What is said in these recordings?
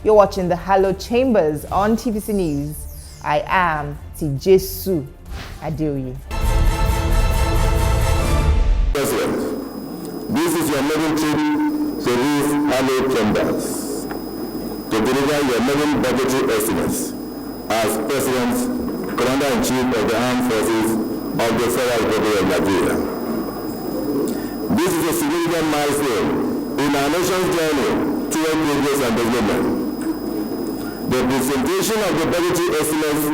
You're watching the Hallowed Chambers on TVC News. I am Tijesu Adeoye. President, this is your maiden trip to these Hallowed Chambers to deliver your maiden budgetary estimates as President, Commander-in-Chief of the Armed Forces of the Federal Republic of Nigeria. This is a significant milestone in our nation's journey toward progress and development. The presentation of the budgetary estimates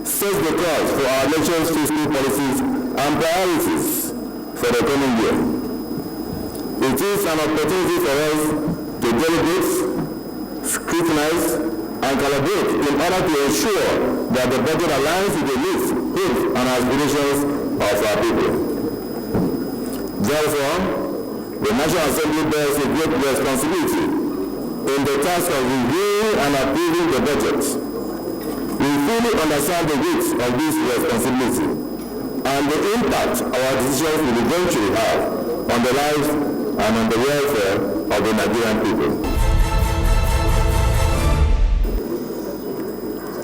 sets the course for our nation's fiscal policies and priorities for the coming year. It is an opportunity for us to deliberate, scrutinize, and collaborate in order to ensure that the budget aligns with the needs, hopes, and aspirations of our people. Therefore, the National Assembly bears a great responsibility in the task of reviewing and approving the budget. We fully understand the weight of this responsibility and the impact our decisions will eventually have on the lives and on the welfare of the Nigerian people.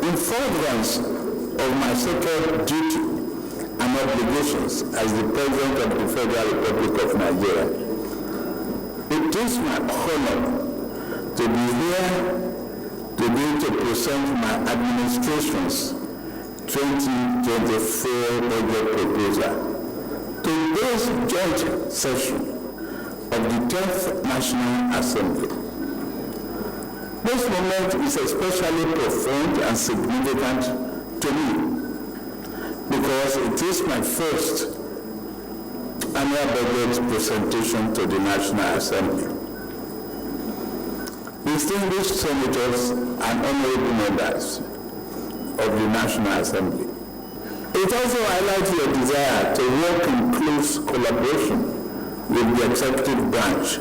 In furtherance of my sacred duty and obligations as the President of the Federal Republic of Nigeria, it is my honor to be here today to present my administration's 2024 budget proposal to this joint session of the 10th National Assembly. This moment is especially profound and significant to me because it is my first annual budget presentation to the National Assembly. Distinguished senators and honorable members of the National Assembly, it also highlights your desire to work in close collaboration with the executive branch.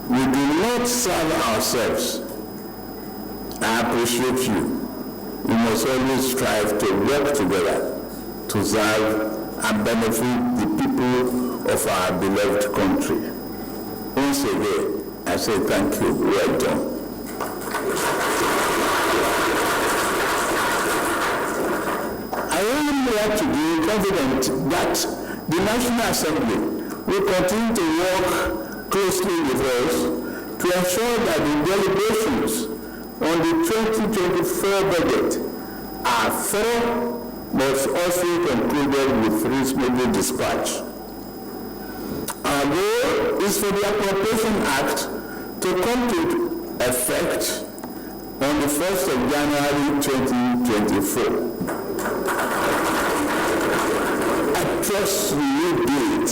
We do not serve ourselves. I appreciate you. We must always strive to work together to serve and benefit the people of our beloved country. Once again, I say thank you. Well done. I am here today confident that the National Assembly will continue to work closely with us to ensure that the deliberations on the 2024 budget are thorough but also concluded with reasonable dispatch. Our goal is for the Appropriation Act to come to effect on the 1st of January 2024. I trust we will do it.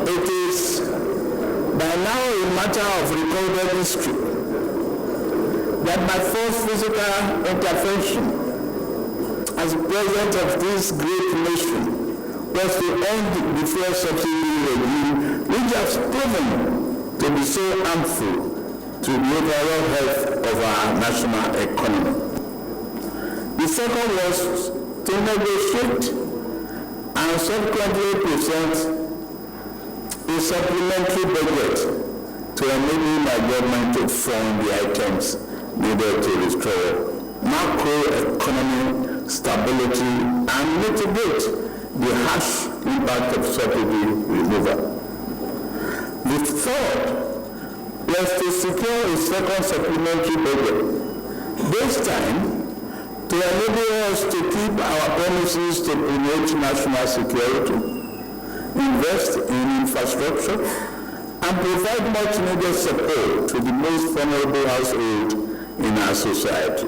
It is by now a matter of recorded history that my first physical intervention as president of this great nation was to end the fuel subsidy regime, which has proven to be so harmful to the overall health of our national economy. The second was to negotiate and subsequently present a supplementary budget to enable my government to fund the items needed to restore macroeconomic stability and mitigate the harsh impact of subsidy removal. The third was to secure a second supplementary budget, this time to enable us to keep our promises to promote national security, invest in infrastructure, and provide much needed support to the most vulnerable household in our society.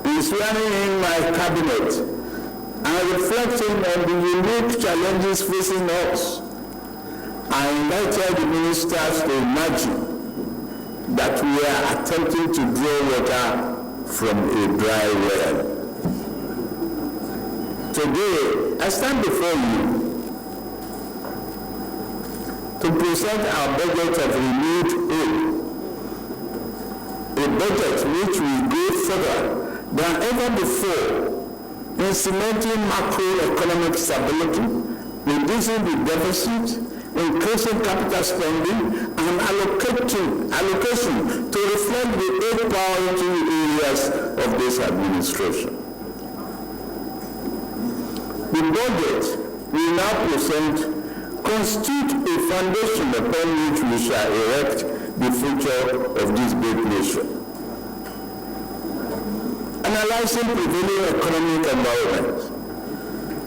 In swearing in my cabinet and reflecting on the unique challenges facing us, I invited the ministers to imagine that we are attempting to draw water from a dry well. Today, I stand before you to present our budget of renewed hope, a budget which will go further than ever before in cementing macroeconomic stability reducing the deficit, increasing capital spending, and allocation to reflect the 8 priority areas of this administration. The budget we now present constitutes a foundation upon which we shall erect the future of this great nation. Analyzing prevailing economic environment,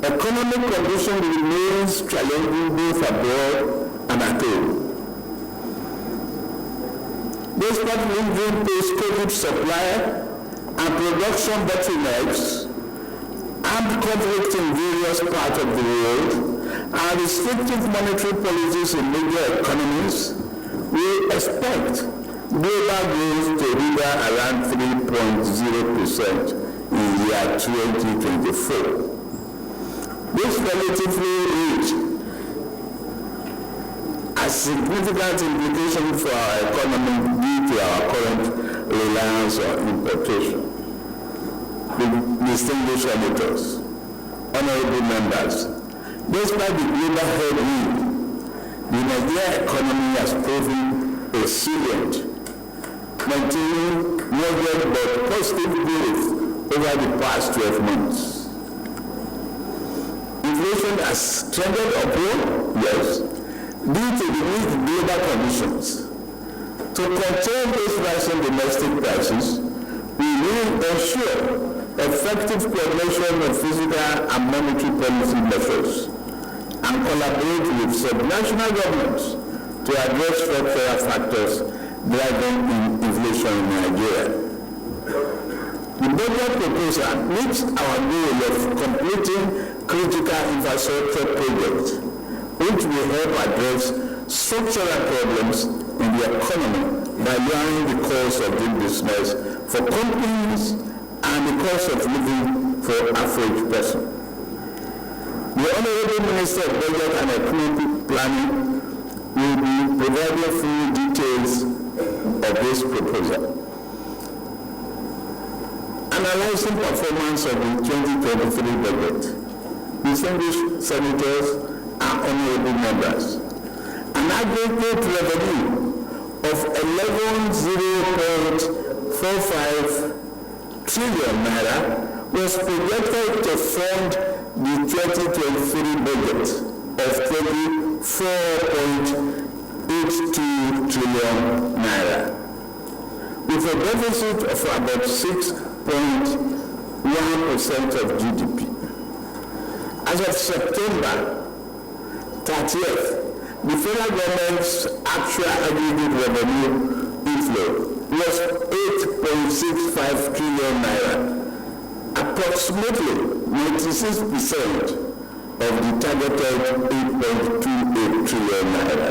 economic condition remains challenging both abroad and at home. Despite lingering post-COVID supply and production bottlenecks, armed conflict in various parts of the world, and restrictive monetary policies in major economies, we expect global growth to hover around 3.0% in year 2024. This relatively rate has significant implications for our economy due to our current reliance on importation. Distinguished senators, honorable members, despite the global headwind, the Nigerian economy has proven resilient, maintaining moderate but positive growth over the past 12 months. Inflation has trended upward, yes, due to the weak global conditions. To contain these rising domestic prices, we will ensure effective coordination of physical and monetary policy measures and collaborate with subnational governments to address structural factors driving inflation in Nigeria. The budget proposal meets our goal of completing critical infrastructure projects, which will help address structural problems in the economy by lowering the cost of doing business for companies and the cost of living for average person. The Honorable Minister of Budget and Economic Planning will be providing full details of this proposal. Analyzing performance of the 2023 budget, distinguished senators and honorable members, an aggregate revenue of 11.45 trillion naira was projected to fund the 2023 budget of 24.82 trillion naira, with a deficit of about 6.1% of GDP. As of September 30th, the federal government's actual aggregate revenue inflow was 8.65 trillion naira, approximately 96% of the targeted 8.28 trillion naira.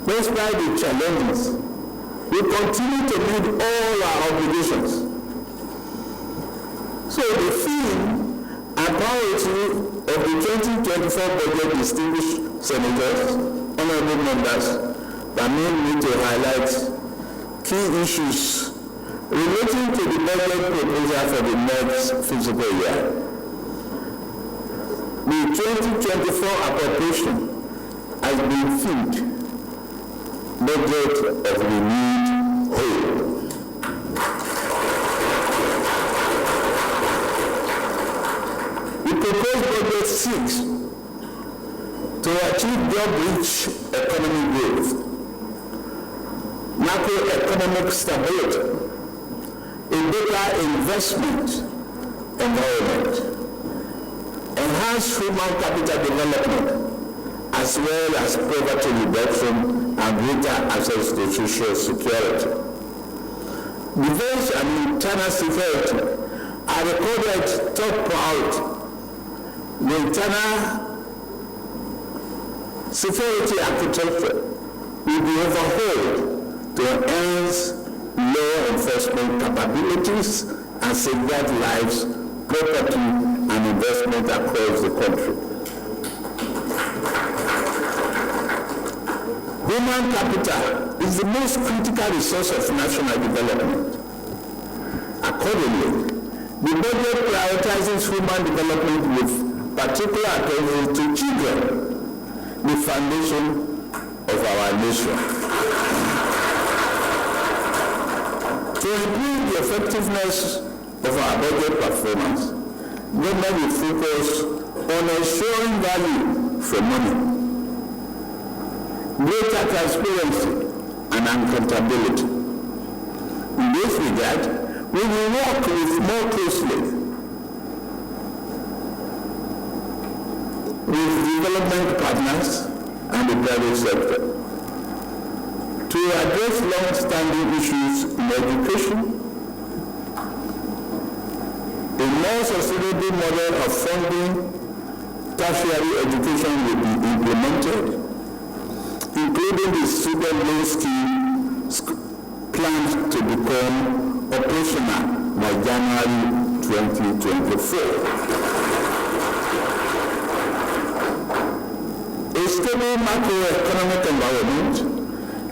Despite the challenges, we continue to meet all our obligations. So the theme and priority of the 2024 budget, distinguished senators, honorable members, permit me to highlight key issues relating to the budget proposal for the next fiscal year. The 2024 appropriation has been themed budget of renewed hope. The proposed budget seeks to achieve job-rich economic growth, macroeconomic stability, a better investment environment, enhanced human capital development, as well as poverty reduction and greater access to social security. Defense and internal security are recorded top priority. The internal security architecture will be overhauled to enhance law enforcement capabilities and safeguard lives, property, and investment across the country. Human capital is the most critical resource of national development. Accordingly, the budget prioritizes human development with particular attention to children, the foundation of our nation. To improve the effectiveness of our budget performance, government will focus on ensuring value for money, greater transparency and accountability. In this regard, we will work more closely with development partners and the private sector to address long-standing issues in education. A more sustainable model of funding tertiary education will be implemented, including the student loan scheme planned to become operational by January 2024. A stable macroeconomic environment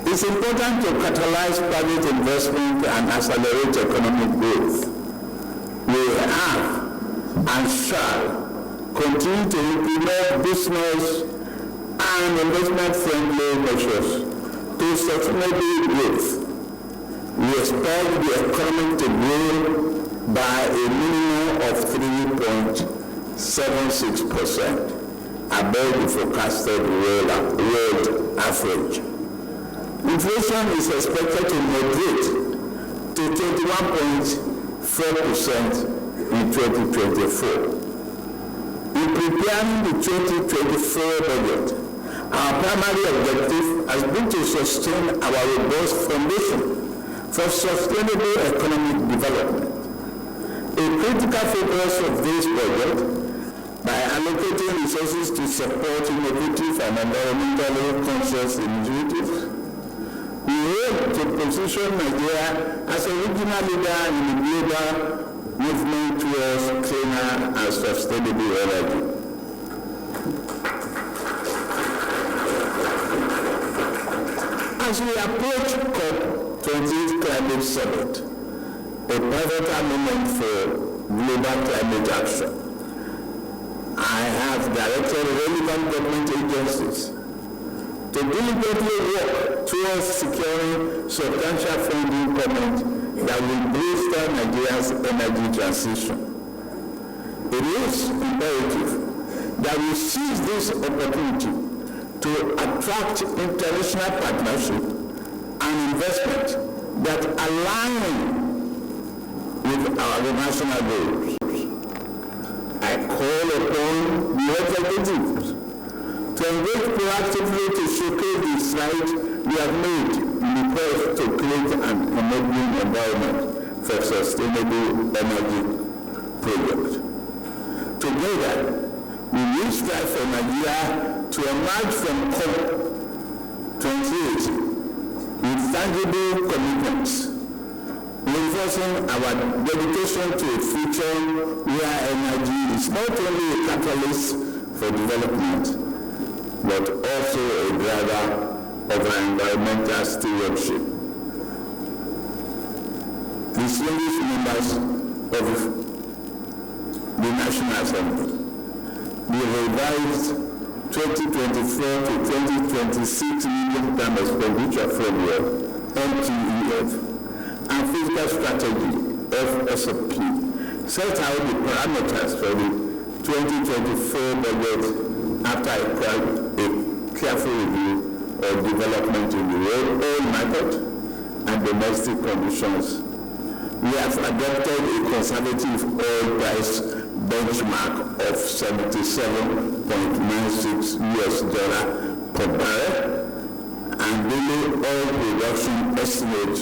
is important to catalyze private investment and accelerate economic growth. We have and shall continue to implement business and investment-friendly measures to sustainable growth. We expect the economy to grow by a minimum of 3.76%, above the forecasted world average. Inflation is expected to moderate to 21.4% in 2024. In preparing the 2024 budget, our primary objective has been to sustain our robust foundation for sustainable economic development. A critical focus of this budget, by allocating resources to support innovative and environmentally conscious initiatives, we aim to position Nigeria as a regional leader in the global movement towards cleaner and sustainable energy. As we approach COP28 Climate Summit, a pivotal moment for global climate action, I have directed relevant government agencies to diligently work towards securing substantial funding commitment that will bolster Nigeria's energy transition. It is imperative that we seize this opportunity to attract international partnership and investment that align with our national goals. I call upon the executives to engage proactively to showcase the strides we have made in the quest to create an enabling environment for sustainable energy projects. Together, we will strive for Nigeria to emerge from COP28 with tangible commitments, reinforcing our dedication to a future where energy is not only a catalyst for development, but also a driver of our environmental stewardship. Distinguished members of the National Assembly, the revised 2024 to 2026 medium-term expenditure framework (MTEF) and fiscal strategy (FSP) set out the parameters for the 2024 budget after a careful review of development in the oil market and domestic conditions. We have adopted a conservative oil price benchmark of $77.96 per barrel and daily oil production estimate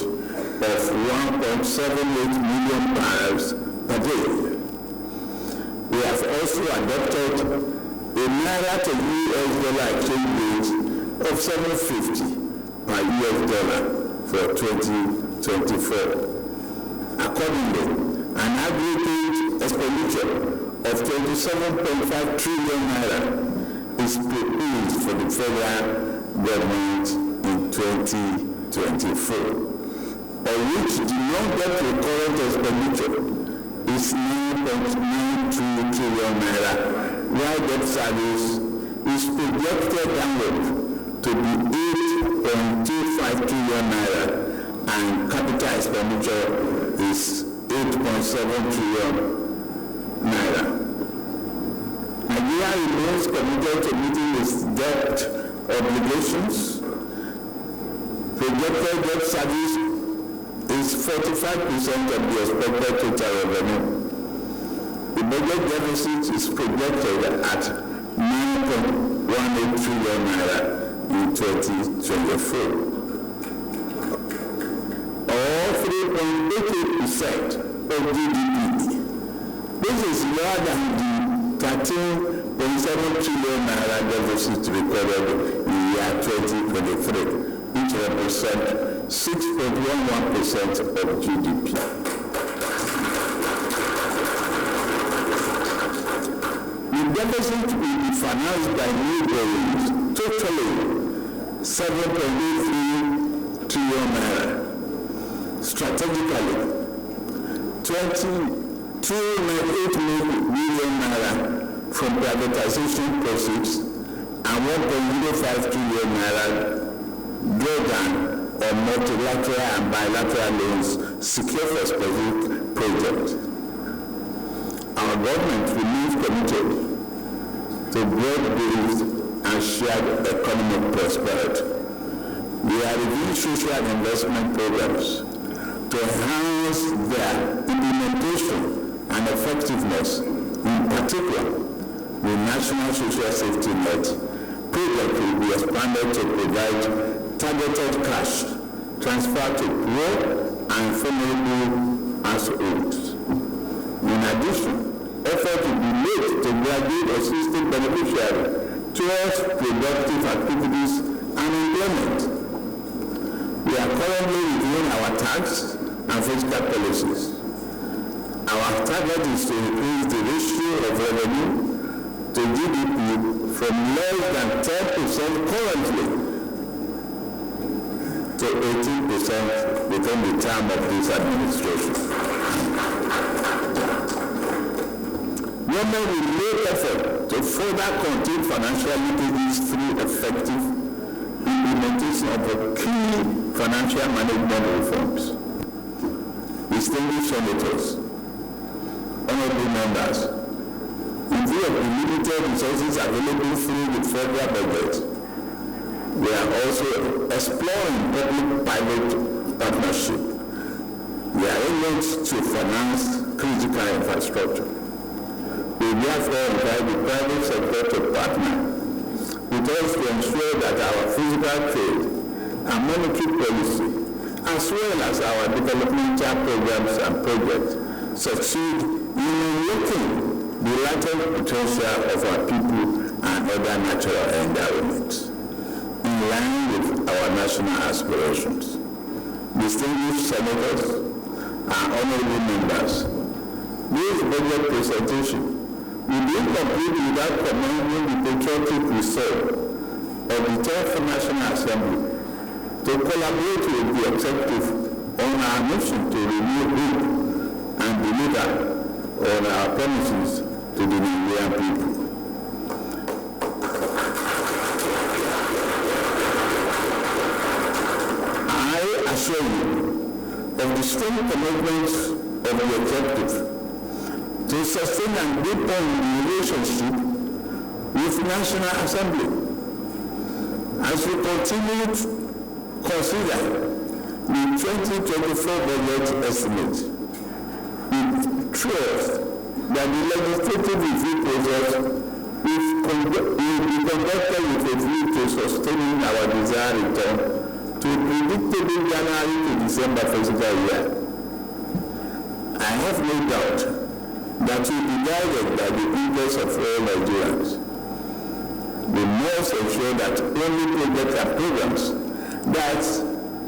of 1.78 million barrels per day. We have also adopted a Naira to US dollar exchange rate of $7.50 per US dollar for 2024. Accordingly, an aggregate expenditure of 27.5 trillion naira is proposed for the federal government in 2024, of which the non-debt recurrent expenditure is 9.92 trillion naira, while debt service is projected downward to be 8.25 trillion naira, and capital expenditure is 8.7 trillion naira. Nigeria remains committed to meeting its debt obligations. Projected debt service is 45% of the expected total revenue. The budget deficit is projected at 9.18 trillion naira in 2024, or 3.88% of GDP. This is lower than the 13.7 trillion naira deficit recorded in the year 2023, which represents 6.11% of GDP. The deficit will be financed by new borrowings, totaling 7.83 trillion naira. Strategically, 22.98 billion naira from privatization proceeds and 1.05 trillion naira drawdown on multilateral and bilateral loans secured for specific projects. Our government remains committed to broad-based and shared economic prosperity. We are reviewing social investment programs to enhance their implementation and effectiveness. In particular, the National Social Safety Net project will be expanded to provide targeted cash transfer to poor and vulnerable households. In addition, effort will be made to graduate existing beneficiaries towards productive activities and employment. We are currently reviewing our tax and fiscal policies. Our target is to increase the ratio of revenue to GDP from less than 10% currently to 18% within the term of this administration. Government will make effort to further contain financial leakages through effective implementation of the key financial management reforms. Distinguished senators, honorable members, in view of the limited resources available through the federal budget, we are also exploring public-private partnership. We are able to finance critical infrastructure. We therefore invite the private sector to partner with us to ensure that our physical trade and monetary policy, as well as our developmental programs and projects, succeed in unlocking the latent potential of our people and other natural environments, in line with our national aspirations. Distinguished senators and honorable members, this budget presentation will be complete without commending the patriotic resolve of the 10th National Assembly to collaborate with the executive on our mission to renew hope and deliver on our promises to the Nigerian people. I assure you of the strong commitment of the executive to sustain and deepen the relationship with the National Assembly as we continue to consider the 2024 budget estimate. We trust that the legislative review process will be conducted with a view to sustaining our desired return to a predictable January to December fiscal year. I have no doubt that will be guided by the interests of all Nigerians. We must ensure that only projects and programs that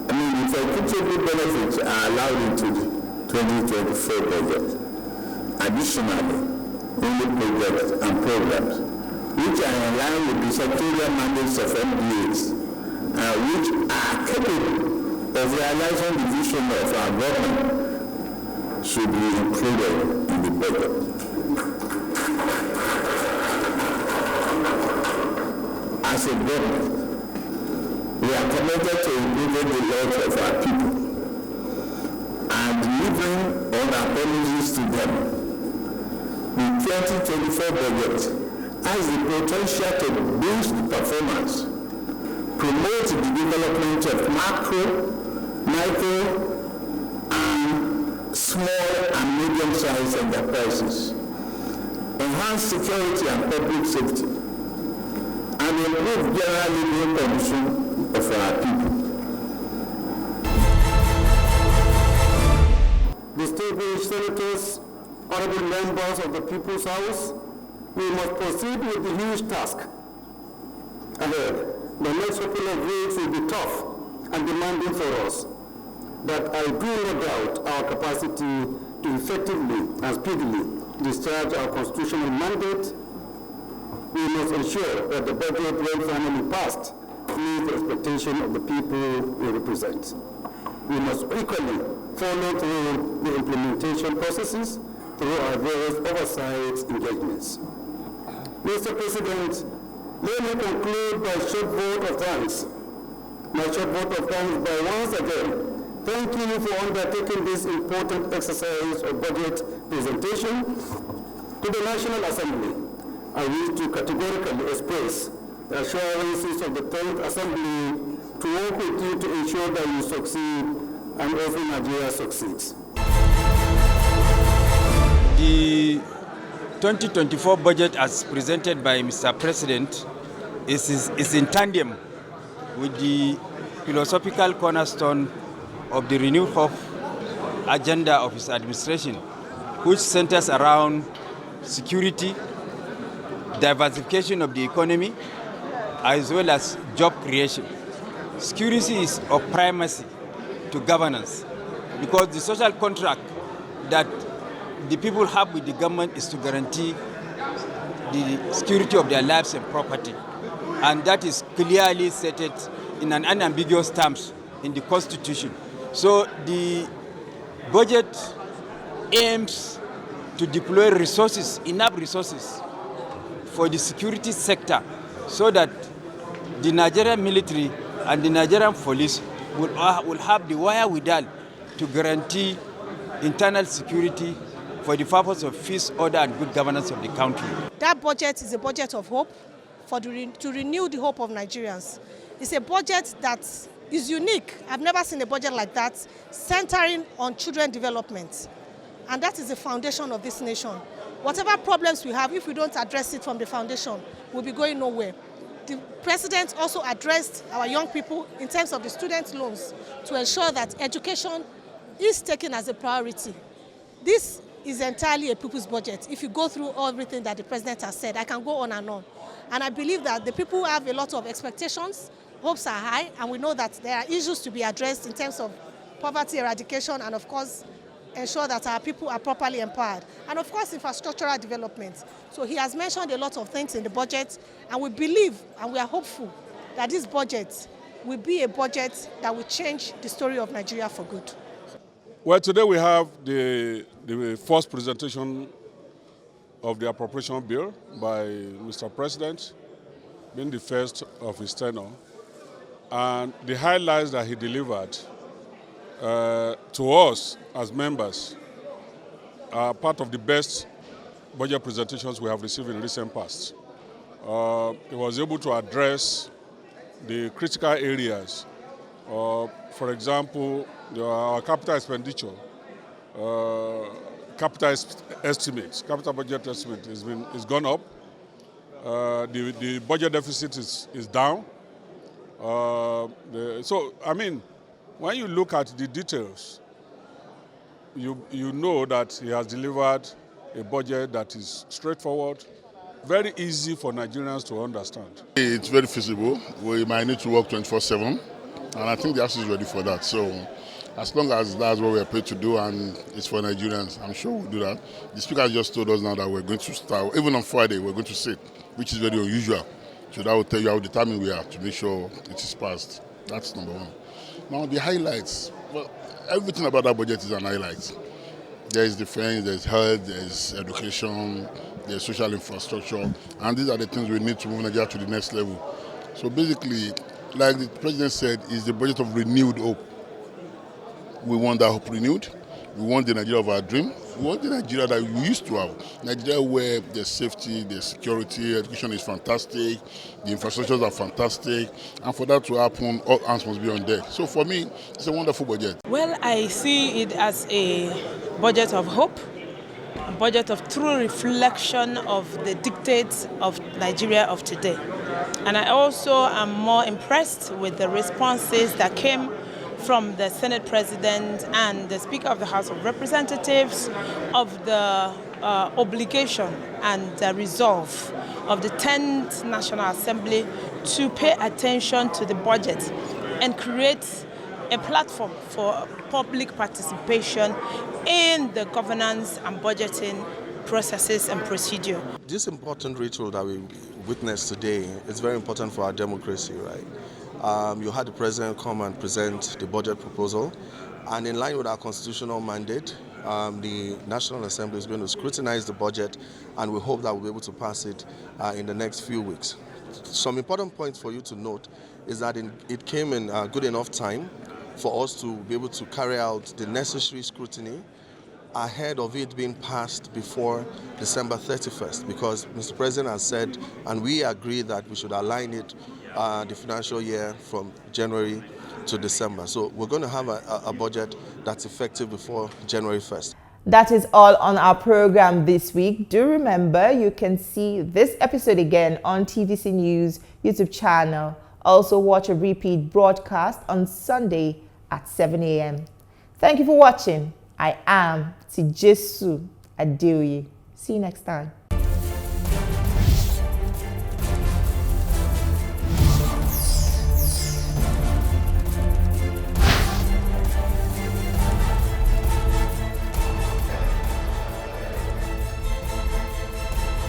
with equitable benefits are allowed into the 2024 budget. Additionally, only projects and programs which are in line with the sectorial mandates of MDAs and which are capable of realizing the vision of our government should be included in the budget. as a government, we are committed to improving the lives of our people and delivering on our promises to them. The 2024 budget has the potential to boost performance, promote the development of macro, micro, and small and medium-sized enterprises, enhance security and public safety, and improve general living conditions of our people. Distinguished senators, honorable members of the People's House, we must proceed with the huge task ahead. The next couple of weeks will be tough and demanding for us, but I do not doubt our capacity to effectively and speedily discharge our constitutional mandate. We must ensure that the budget, when finally passed, meets the expectation of the people we represent. We must equally follow through the implementation processes through our various oversight engagements. Mr. President, let me conclude by a short vote of thanks. My short vote of thanks by once again thank you for undertaking this important exercise of budget presentation. To the National Assembly, I wish to categorically express the assurances of the 10th Assembly to work with you to ensure that you succeed and also Nigeria succeeds. The 2024 budget as presented by Mr. President is in tandem with the philosophical cornerstone of the renewed hope agenda of his administration, which centers around security, diversification of the economy, as well as job creation. Security is of primacy to governance because the social contract that the people have with the government is to guarantee the security of their lives and property. And that is clearly stated in an unambiguous terms in the Constitution. So the budget aims to deploy resources, enough resources for the security sector so that the Nigerian military and the Nigerian police will have the wherewithal to guarantee internal security for the purpose of peace, order, and good governance of the country. That budget is a budget of hope to renew the hope of Nigerians. It's a budget that is unique. I've never seen a budget like that, centering on children development. And that is the foundation of this nation. Whatever problems we have, if we don't address it from the foundation, we'll be going nowhere. The president also addressed our young people in terms of the student loans to ensure that education is taken as a priority. This is entirely a people's budget. If you go through everything that the president has said, I can go on. And I believe that the people have a lot of expectations, hopes are high, and we know that there are issues to be addressed in terms of poverty eradication and, of course, ensure that our people are properly empowered. And, of course, infrastructural development. So he has mentioned a lot of things in the budget, and we believe and we are hopeful that this budget will be a budget that will change the story of Nigeria for good. Well, today we have the first presentation of the appropriation bill by Mr. President, being the first of his tenure. And the highlights that he delivered to us as members are part of the best budget presentations we have received in recent past. He was able to address the critical areas. For example, our capital expenditure, capital budget estimate is gone up. The budget deficit is down. So, I mean, when you look at the details, you know that he has delivered a budget that is straightforward, very easy for Nigerians to understand. It's very feasible. We might need to work 24/7, and I think the House is ready for that. So, as long as that's what we're paid to do and it's for Nigerians, I'm sure we'll do that. The Speaker just told us now that we're going to start, even on Friday, we're going to sit, which is very unusual. So that will tell you how determined we are to make sure it is passed. That's number one. Now, the highlights. Well, everything about that budget is an highlight. There's defense, there's health, there's education, there's social infrastructure, and these are the things we need to move Nigeria to the next level. So basically, like the president said, is the budget of renewed hope. We want that hope renewed. We want the Nigeria of our dream. We want the Nigeria that we used to have. Nigeria where there's safety, there's security, education is fantastic, the infrastructures are fantastic, and for that to happen, all hands must be on deck. So for me, it's a wonderful budget. Well, I see it as a budget of hope, a budget of true reflection of the dictates of Nigeria of today. And I also am more impressed with the responses that came from the Senate President and the Speaker of the House of Representatives of the obligation and the resolve of the 10th National Assembly to pay attention to the budget and create a platform for public participation in the governance and budgeting processes and procedure. This important ritual that we witnessed today is very important for our democracy, right? You had the president come and present the budget proposal, and in line with our constitutional mandate, the National Assembly is going to scrutinize the budget, and we hope that we'll be able to pass it in the next few weeks. Some important points for you to note is that it came in good enough time for us to be able to carry out the necessary scrutiny ahead of it being passed before December 31st, because Mr. President has said, and we agree, that we should align it the financial year from January to December. So we're going to have a budget that's effective before January 1st. That is all on our program this week. Do remember, you can see this episode again on TVC News YouTube channel. Also watch a repeat broadcast on Sunday at 7 a.m. Thank you for watching. I am TVC Adeoye. See you next time.